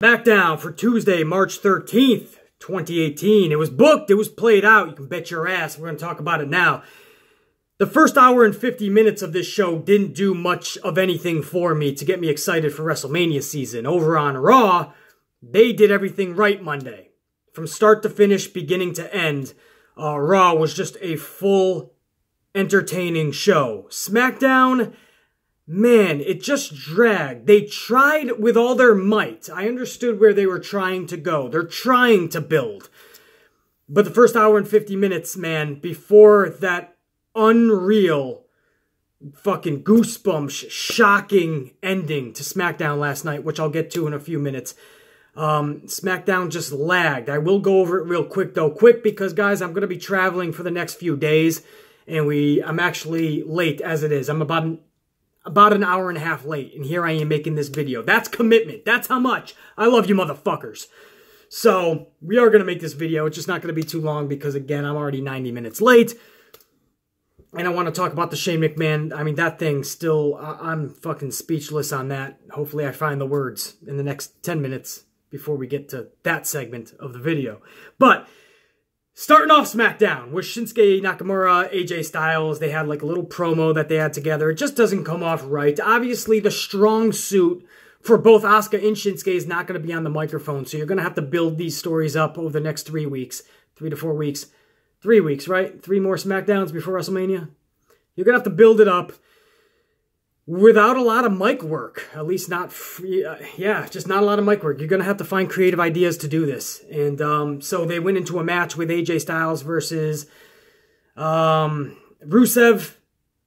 Smackdown for Tuesday, March 13th, 2018. It was booked. It was played out. You can bet your ass. We're going to talk about it now. The first hour and 50 minutes of this show didn't do much of anything for me to get me excited for WrestleMania season. Over on Raw, they did everything right Monday. From start to finish, beginning to end, Raw was just a full, entertaining show. SmackDown, man, it just dragged. They tried with all their might. I understood where they were trying to go. They're trying to build. But the first hour and 50 minutes, man, before that unreal, fucking goosebumps, shocking ending to SmackDown last night, which I'll get to in a few minutes. SmackDown just lagged. I will go over it real quick, though. Quick, because, guys, I'm going to be traveling for the next few days, and I'm actually late as it is. I'm about an hour and a half late, and here I am making this video. That's commitment. That's how much I love you motherfuckers. So, we are going to make this video. It's just not going to be too long because, again, I'm already 90 minutes late. And I want to talk about the Shane McMahon. I mean, that thing still, I'm fucking speechless on that. Hopefully I find the words in the next 10 minutes before we get to that segment of the video. But starting off SmackDown with Shinsuke Nakamura, AJ Styles. They had like a little promo that they had together. It just doesn't come off right. Obviously, the strong suit for both Asuka and Shinsuke is not going to be on the microphone. So you're going to have to build these stories up over the next 3 weeks, 3 to 4 weeks. 3 weeks, right? 3 more SmackDowns before WrestleMania. You're going to have to build it up without a lot of mic work. At least not, just not a lot of mic work. You're going to have to find creative ideas to do this. And so they went into a match with AJ Styles versus Rusev.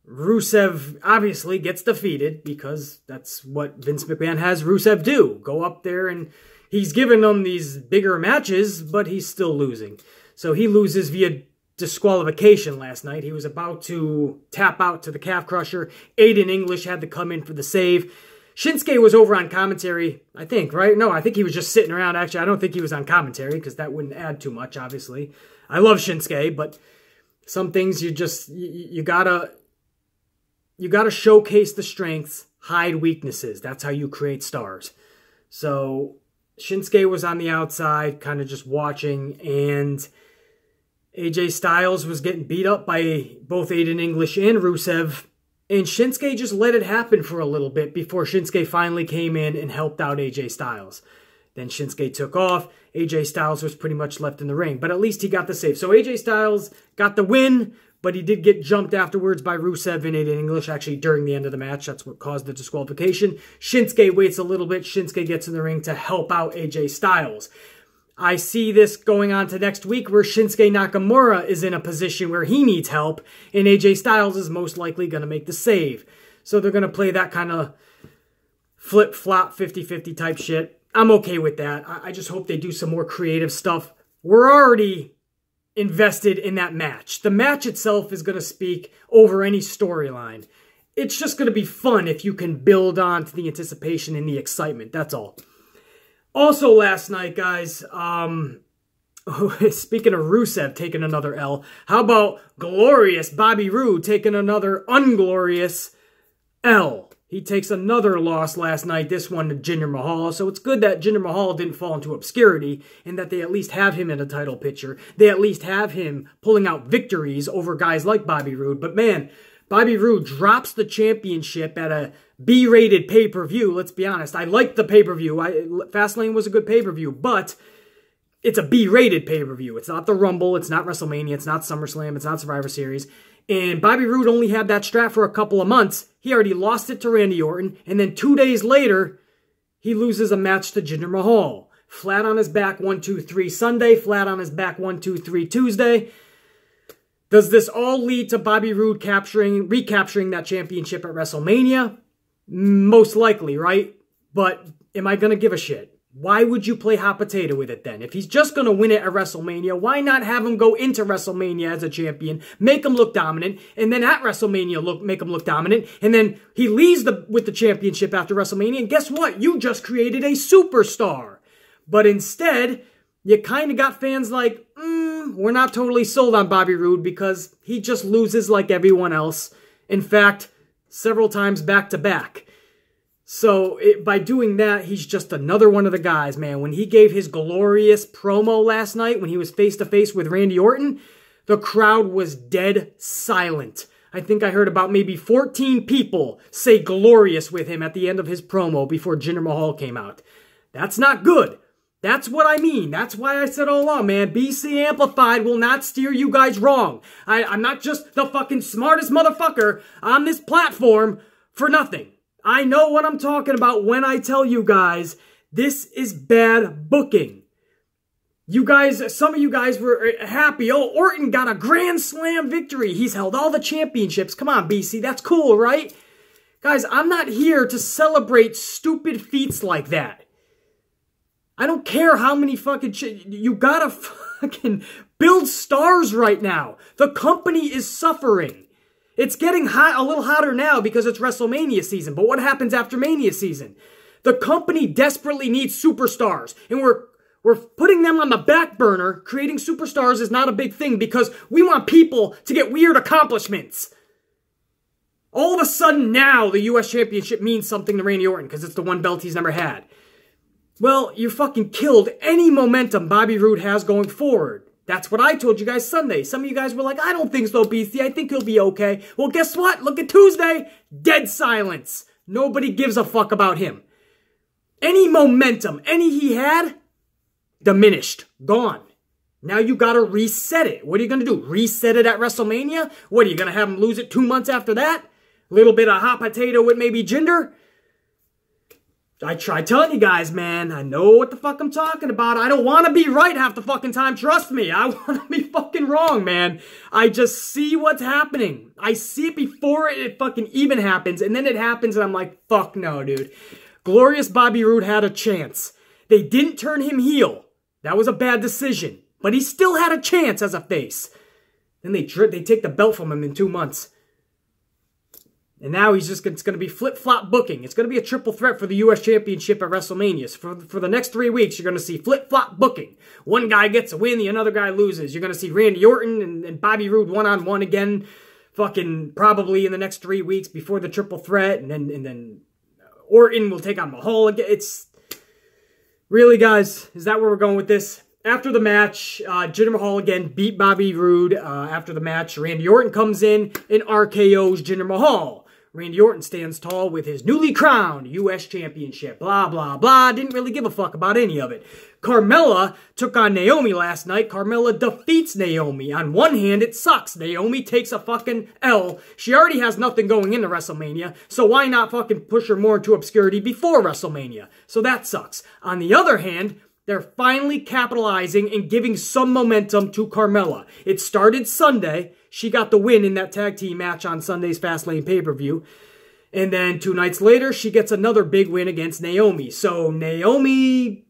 Rusev obviously gets defeated because that's what Vince McMahon has Rusev do. Go up there and he's given them these bigger matches, but he's still losing. So he loses via disqualification last night. He was about to tap out to the calf crusher. Aiden English had to come in for the save. Shinsuke was over on commentary, I think, right? No, I think he was just sitting around. Actually, I don't think he was on commentary because that wouldn't add too much, obviously. I love Shinsuke, but some things you gotta showcase the strengths, hide weaknesses. That's how you create stars. So Shinsuke was on the outside, kind of just watching, and AJ Styles was getting beat up by both Aiden English and Rusev, and Shinsuke just let it happen for a little bit before Shinsuke finally came in and helped out AJ Styles. Then Shinsuke took off. AJ Styles was pretty much left in the ring, but at least he got the save. So AJ Styles got the win, but he did get jumped afterwards by Rusev and Aiden English, actually during the end of the match. That's what caused the disqualification. Shinsuke waits a little bit. Shinsuke gets in the ring to help out AJ Styles. I see this going on to next week where Shinsuke Nakamura is in a position where he needs help, and AJ Styles is most likely going to make the save. So they're going to play that kind of flip-flop, 50-50 type shit. I'm okay with that. I just hope they do some more creative stuff. We're already invested in that match. The match itself is going to speak over any storyline. It's just going to be fun if you can build on to the anticipation and the excitement. That's all. Also last night, guys, speaking of Rusev taking another L, how about glorious Bobby Roode taking another unglorious L? He takes another loss last night, this one to Jinder Mahal. So it's good that Jinder Mahal didn't fall into obscurity and that they at least have him in a title picture. They at least have him pulling out victories over guys like Bobby Roode. But man, Bobby Roode drops the championship at a B-rated pay-per-view. Let's be honest. I liked the pay-per-view. Fastlane was a good pay-per-view, but it's a B-rated pay-per-view. It's not the Rumble. It's not WrestleMania. It's not SummerSlam. It's not Survivor Series. And Bobby Roode only had that strap for a couple of months. He already lost it to Randy Orton. And then 2 days later, he loses a match to Jinder Mahal. Flat on his back, 1, 2, 3 Sunday. Flat on his back, 1, 2, 3 Tuesday. Does this all lead to Bobby Roode recapturing that championship at WrestleMania? Most likely, right? But am I going to give a shit? Why would you play hot potato with it then? If he's just going to win it at WrestleMania, why not have him go into WrestleMania as a champion, make him look dominant, and then at WrestleMania make him look dominant, and then he leaves with the championship after WrestleMania, and guess what? You just created a superstar. But instead, you kind of got fans like, we're not totally sold on Bobby Roode because he just loses like everyone else. In fact, several times back to back. So by doing that, he's just another one of the guys, man. When he gave his glorious promo last night, when he was face-to-face with Randy Orton, the crowd was dead silent. I think I heard about maybe 14 people say glorious with him at the end of his promo before Jinder Mahal came out. That's not good. That's what I mean. That's why I said all along, man, BC Amplified will not steer you guys wrong. I'm not just the fucking smartest motherfucker on this platform for nothing. I know what I'm talking about when I tell you guys this is bad booking. You guys, some of you guys were happy. Oh, Orton got a Grand Slam victory. He's held all the championships. Come on, BC. That's cool, right? Guys, I'm not here to celebrate stupid feats like that. I don't care how many fucking you gotta fucking build stars right now. The company is suffering. It's getting hot, a little hotter now because it's WrestleMania season. But what happens after Mania season? The company desperately needs superstars. And we're putting them on the back burner. Creating superstars is not a big thing because we want people to get weird accomplishments. All of a sudden now the U.S. Championship means something to Randy Orton because it's the one belt he's never had. Well, you fucking killed any momentum Bobby Roode has going forward. That's what I told you guys Sunday. Some of you guys were like, I don't think so, BC. I think he'll be okay. Well, guess what? Look at Tuesday. Dead silence. Nobody gives a fuck about him. Any momentum, any he had, diminished. Gone. Now you gotta reset it. What are you gonna do? Reset it at WrestleMania? What, are you gonna have him lose it 2 months after that? A little bit of hot potato with maybe Jinder? I tried telling you guys, man, I know what the fuck I'm talking about. I don't want to be right half the fucking time, trust me. I want to be fucking wrong, man. I just see what's happening. I see it before it fucking even happens, and then it happens, and I'm like, fuck no, dude. Glorious Bobby Roode had a chance. They didn't turn him heel. That was a bad decision. But he still had a chance as a face. Then they take the belt from him in 2 months. And now it's going to be flip-flop booking. It's going to be a triple threat for the U.S. Championship at WrestleMania. So for the next 3 weeks, you're going to see flip-flop booking. One guy gets a win, the other guy loses. You're going to see Randy Orton and Bobby Roode one-on-one again, fucking probably in the next 3 weeks before the triple threat. And then Orton will take on Mahal again. It's... Really, guys, is that where we're going with this? After the match, Jinder Mahal again beat Bobby Roode. After the match, Randy Orton comes in and RKO's Jinder Mahal. Randy Orton stands tall with his newly crowned U.S. Championship. Blah, blah, blah. Didn't really give a fuck about any of it. Carmella took on Naomi last night. Carmella defeats Naomi. On one hand, it sucks. Naomi takes a fucking L. She already has nothing going into WrestleMania, so why not fucking push her more into obscurity before WrestleMania? So that sucks. On the other hand, they're finally capitalizing and giving some momentum to Carmella. It started Sunday. She got the win in that tag team match on Sunday's Fastlane pay-per-view. And then 2 nights later, she gets another big win against Naomi. So Naomi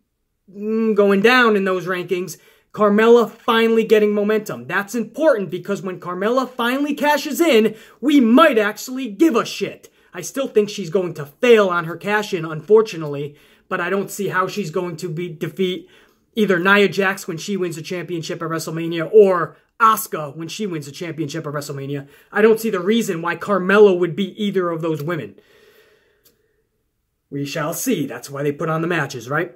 going down in those rankings. Carmella finally getting momentum. That's important because when Carmella finally cashes in, we might actually give a shit. I still think she's going to fail on her cash-in, unfortunately. But I don't see how she's going to defeat either Nia Jax when she wins the championship at WrestleMania or Asuka when she wins the championship at WrestleMania. I don't see the reason why Carmella would beat either of those women. We shall see. That's why they put on the matches, right?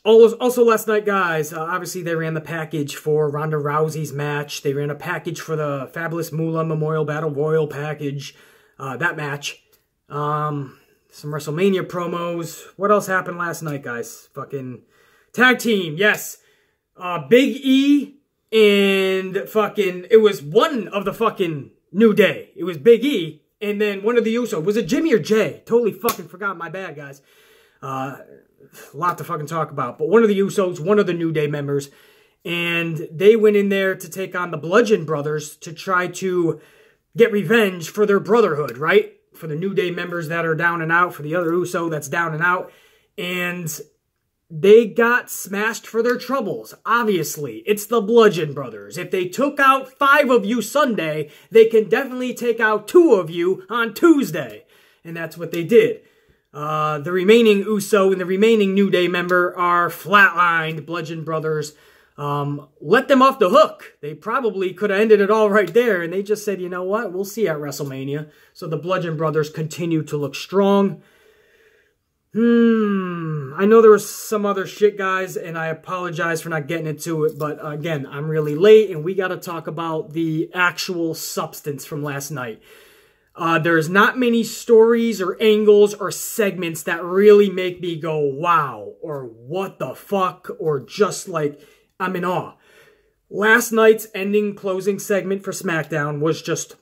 Also last night, guys, obviously they ran the package for Ronda Rousey's match. They ran a package for the Fabulous Moolah Memorial Battle Royal package, that match. Some WrestleMania promos. What else happened last night, guys? Fucking tag team, yes. Big E and fucking... It was one of the fucking New Day. It was Big E and then one of the Usos. Was it Jimmy or Jay? Totally fucking forgot. My bad, guys. A lot to fucking talk about. But one of the Usos, one of the New Day members. And they went in there to take on the Bludgeon Brothers to try to get revenge for their brotherhood, right? For the New Day members that are down and out, for the other Uso that's down and out. And they got smashed for their troubles. Obviously, it's the Bludgeon Brothers. If they took out 5 of you Sunday, they can definitely take out 2 of you on Tuesday. And that's what they did. The remaining Uso and the remaining New Day member are flatlined Bludgeon Brothers. Let them off the hook. They probably could have ended it all right there, and they just said, you know what, we'll see at WrestleMania. So the Bludgeon Brothers continue to look strong. I know there was some other shit, guys, and I apologize for not getting into it, but again, I'm really late, and we got to talk about the actual substance from last night. There's not many stories or angles or segments that really make me go, wow, or what the fuck, or just like, I'm in awe. Last night's closing segment for SmackDown was just,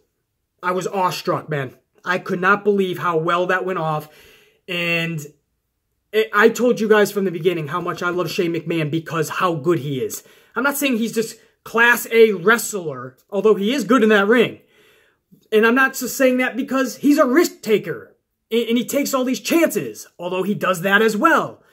I was awestruck, man. I could not believe how well that went off, and I told you guys from the beginning how much I love Shane McMahon because how good he is. I'm not saying he's just Class A wrestler, although he is good in that ring. And I'm not just saying that because he's a risk taker and he takes all these chances, although he does that as well.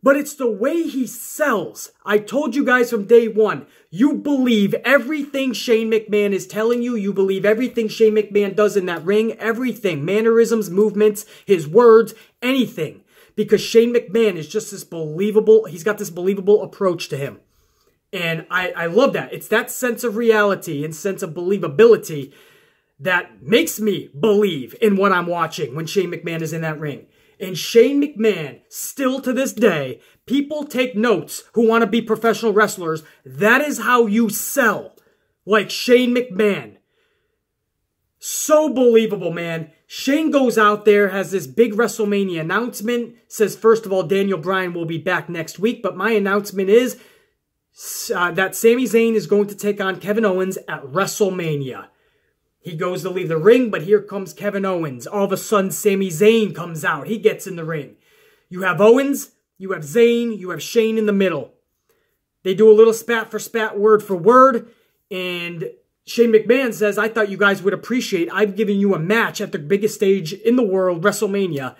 But it's the way he sells. I told you guys from day one, you believe everything Shane McMahon is telling you. You believe everything Shane McMahon does in that ring. Everything. Mannerisms, movements, his words, anything. Because Shane McMahon is just this believable, he's got this believable approach to him. And I love that. It's that sense of reality and sense of believability that makes me believe in what I'm watching when Shane McMahon is in that ring. And Shane McMahon, still to this day, people take notes who want to be professional wrestlers. That is how you sell. Like Shane McMahon. So believable, man. Shane goes out there, has this big WrestleMania announcement, says, first of all, Daniel Bryan will be back next week, but my announcement is that Sami Zayn is going to take on Kevin Owens at WrestleMania. He goes to leave the ring, but here comes Kevin Owens. All of a sudden, Sami Zayn comes out. He gets in the ring. You have Owens, you have Zayn, you have Shane in the middle. They do a little spat for spat, word for word, and Shane McMahon says, I thought you guys would appreciate, I've given you a match at the biggest stage in the world, WrestleMania.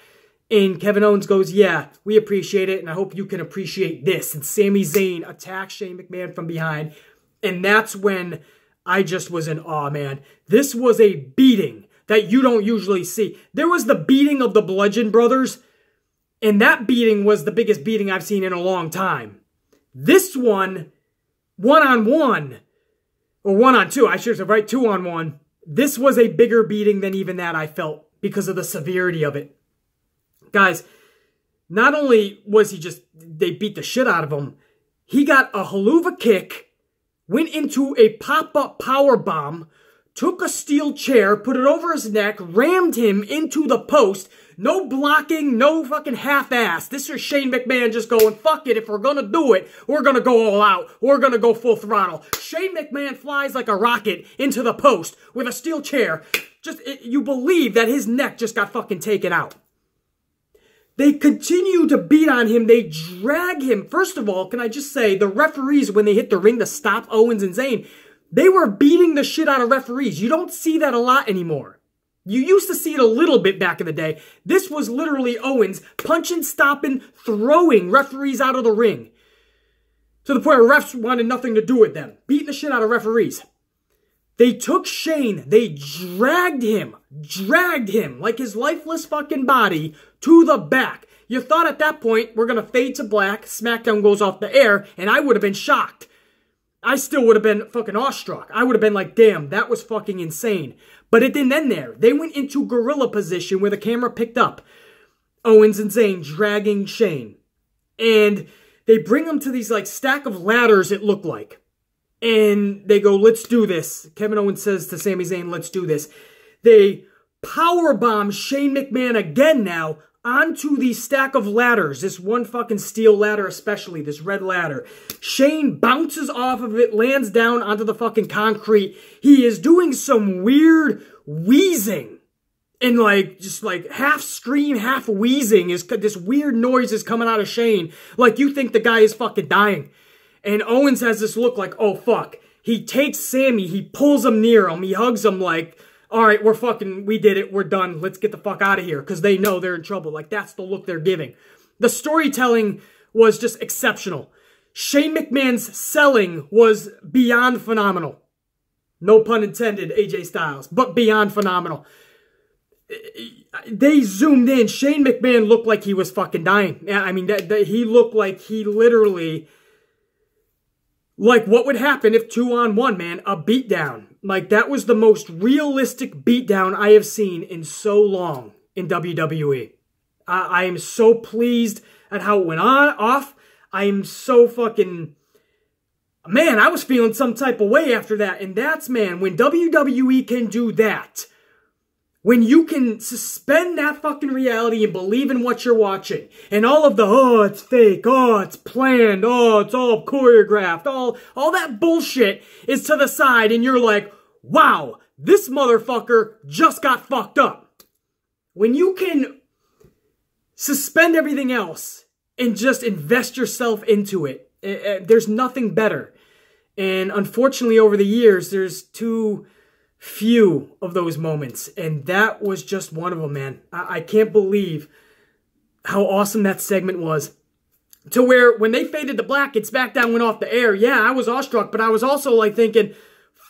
And Kevin Owens goes, yeah, we appreciate it, and I hope you can appreciate this. And Sami Zayn attacks Shane McMahon from behind. And that's when I just was in awe, man. This was a beating that you don't usually see. There was the beating of the Bludgeon Brothers, and that beating was the biggest beating I've seen in a long time. This one, one-on-one, or one-on-two, I should have right, two-on-one. This was a bigger beating than even that I felt because of the severity of it. Guys, not only was he just, they beat the shit out of him, he got a haluva kick, went into a pop-up power bomb, took a steel chair, put it over his neck, rammed him into the post. No blocking, no fucking half-ass. This is Shane McMahon just going, fuck it, if we're gonna do it, we're gonna go all out. We're gonna go full throttle. Shane McMahon flies like a rocket into the post with a steel chair. You believe that his neck just got fucking taken out. They continue to beat on him. They drag him. First of all, can I just say, the referees, when they hit the ring to stop Owens and Zayn, they were beating the shit out of referees. You don't see that a lot anymore. You used to see it a little bit back in the day. This was literally Owens punching, stopping, throwing referees out of the ring. To the point where refs wanted nothing to do with them. Beating the shit out of referees. They took Shane, they dragged him like his lifeless fucking body to the back. You thought at that point, we're going to fade to black, SmackDown goes off the air, and I would have been shocked. I still would have been fucking awestruck. I would have been like, damn, that was fucking insane. But it didn't end there. They went into gorilla position where the camera picked up Owens and Zayn dragging Shane. And they bring him to these like stack of ladders, it looked like. And they go, let's do this. Kevin Owens says to Sami Zayn, let's do this. They powerbomb Shane McMahon again now onto the stack of ladders. This one fucking steel ladder especially, this red ladder. Shane bounces off of it, lands down onto the fucking concrete. He is doing some weird wheezing. And like, just like half scream, half wheezing. This weird noise is coming out of Shane. Like you think the guy is fucking dying. And Owens has this look like, oh, fuck. He takes Sami, he pulls him near him, he hugs him like, all right, we did it, we're done, let's get the fuck out of here, because they know they're in trouble. Like, that's the look they're giving. The storytelling was just exceptional. Shane McMahon's selling was beyond phenomenal. No pun intended, AJ Styles, but beyond phenomenal. They zoomed in. Shane McMahon looked like he was fucking dying. I mean, he looked like he literally... Like, what would happen if 2-on-1, man? A beatdown. Like, that was the most realistic beatdown I have seen in so long in WWE. I am so pleased at how it went off. I am so fucking... Man, I was feeling some type of way after that. And that's, man, when WWE can do that, when you can suspend that fucking reality and believe in what you're watching, and all of the, oh, it's fake, oh, it's planned, oh, it's all choreographed, all that bullshit is to the side, and you're like, wow, this motherfucker just got fucked up. When you can suspend everything else and just invest yourself into it, there's nothing better. And unfortunately, over the years, there's too few of those moments. And that was just one of them, man. I can't believe how awesome that segment was. To where when they faded to black and SmackDown went off the air, yeah, I was awestruck. But I was also like thinking,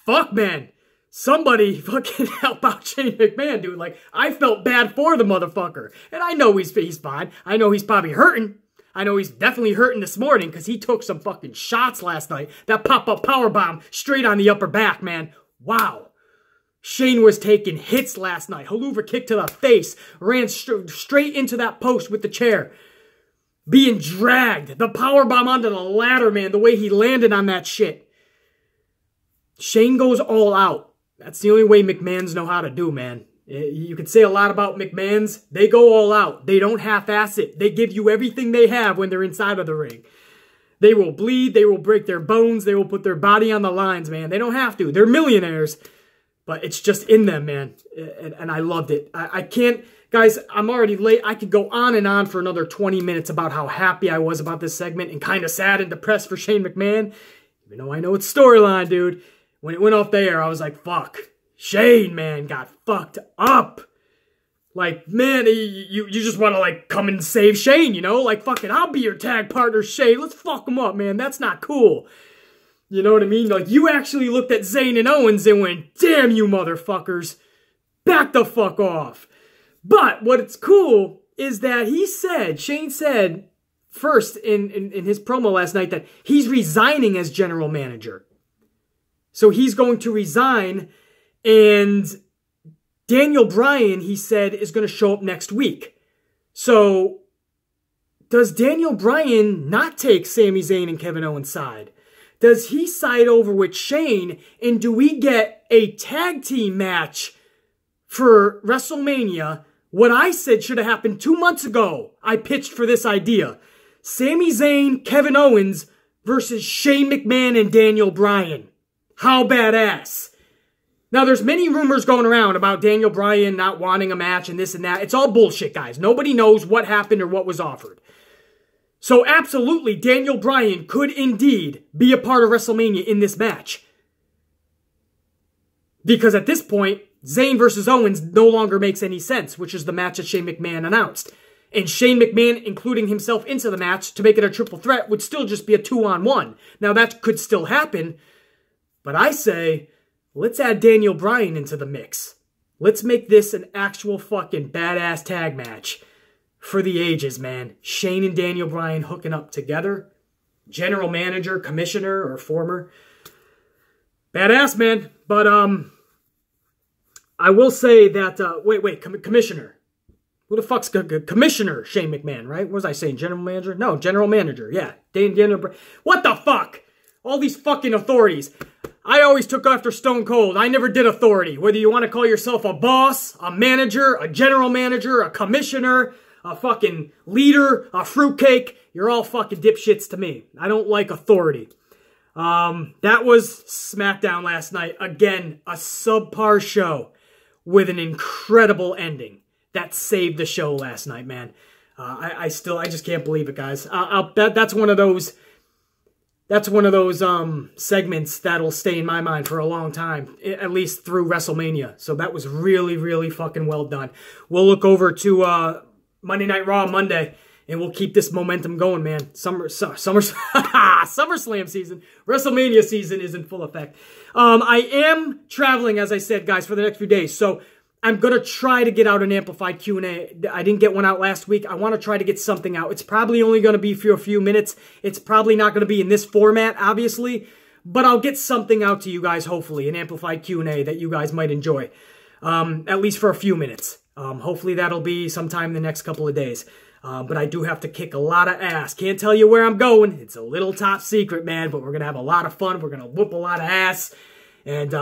fuck, man. Somebody fucking help out Shane McMahon, dude. Like, I felt bad for the motherfucker. And I know he's fine. I know he's probably hurting. I know he's definitely hurting this morning because he took some fucking shots last night. That pop-up powerbomb straight on the upper back, man. Wow. Shane was taking hits last night. Haluva kick to the face. Ran straight into that post with the chair. Being dragged. The powerbomb onto the ladder, man. The way he landed on that shit. Shane goes all out. That's the only way McMahons know how to do, man. You can say a lot about McMahons. They go all out. They don't half-ass it. They give you everything they have when they're inside of the ring. They will bleed. They will break their bones. They will put their body on the lines, man. They don't have to. They're millionaires. But it's just in them, man. And I loved it. I can't... Guys, I'm already late. I could go on and on for another 20 minutes about how happy I was about this segment and kind of sad and depressed for Shane McMahon. Even though I know it's storyline, dude. When it went off the air, I was like, fuck. Shane, man, got fucked up. Like, man, you just want to, like, come and save Shane, you know? Like, fucking, I'll be your tag partner, Shane. Let's fuck him up, man. That's not cool. You know what I mean? Like, you actually looked at Zayn and Owens and went, damn you motherfuckers. Back the fuck off. But what's cool is that Shane said, first in his promo last night, that he's resigning as general manager. So he's going to resign. And Daniel Bryan, he said, is going to show up next week. So, does Daniel Bryan not take Sami Zayn and Kevin Owens' side? Does he side over with Shane? And do we get a tag team match for WrestleMania? What I said should have happened 2 months ago. I pitched for this idea. Sami Zayn, Kevin Owens versus Shane McMahon and Daniel Bryan. How badass. Now, there's many rumors going around about Daniel Bryan not wanting a match and this and that. It's all bullshit, guys. Nobody knows what happened or what was offered. So, absolutely, Daniel Bryan could indeed be a part of WrestleMania in this match. Because at this point, Zayn versus Owens no longer makes any sense, which is the match that Shane McMahon announced. And Shane McMahon including himself into the match to make it a triple threat would still just be a 2-on-1. Now, that could still happen, but I say... let's add Daniel Bryan into the mix. Let's make this an actual fucking badass tag match for the ages, man. Shane and Daniel Bryan hooking up together. General manager, commissioner, or former. Badass, man. But, I will say that, commissioner. Who the fuck's commissioner Shane McMahon, right? What was I saying? General manager? No, general manager. Yeah. Daniel Bryan. What the fuck? All these fucking authorities. I always took after Stone Cold. I never did authority. Whether you want to call yourself a boss, a manager, a general manager, a commissioner, a fucking leader, a fruitcake, you're all fucking dipshits to me. I don't like authority. That was SmackDown last night. Again, a subpar show with an incredible ending that saved the show last night, man. I just can't believe it, guys. That's one of those... That's one of those segments that'll stay in my mind for a long time, at least through WrestleMania. So that was really, really fucking well done. We'll look over to Monday Night Raw Monday, and we'll keep this momentum going, man. SummerSlam season, WrestleMania season is in full effect. I am traveling, as I said, guys, for the next few days. So I'm going to try to get out an amplified Q&A. I didn't get one out last week. I want to try to get something out. It's probably only going to be for a few minutes. It's probably not going to be in this format, obviously. But I'll get something out to you guys, hopefully. An amplified Q&A that you guys might enjoy. At least for a few minutes. Hopefully that'll be sometime in the next couple of days. But I do have to kick a lot of ass. Can't tell you where I'm going. It's a little top secret, man, but we're going to have a lot of fun. We're going to whoop a lot of ass. And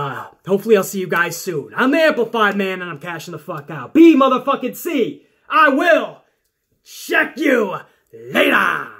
hopefully I'll see you guys soon. I'm the Amplified Man, and I'm cashing the fuck out. B motherfucking C. I will check you later.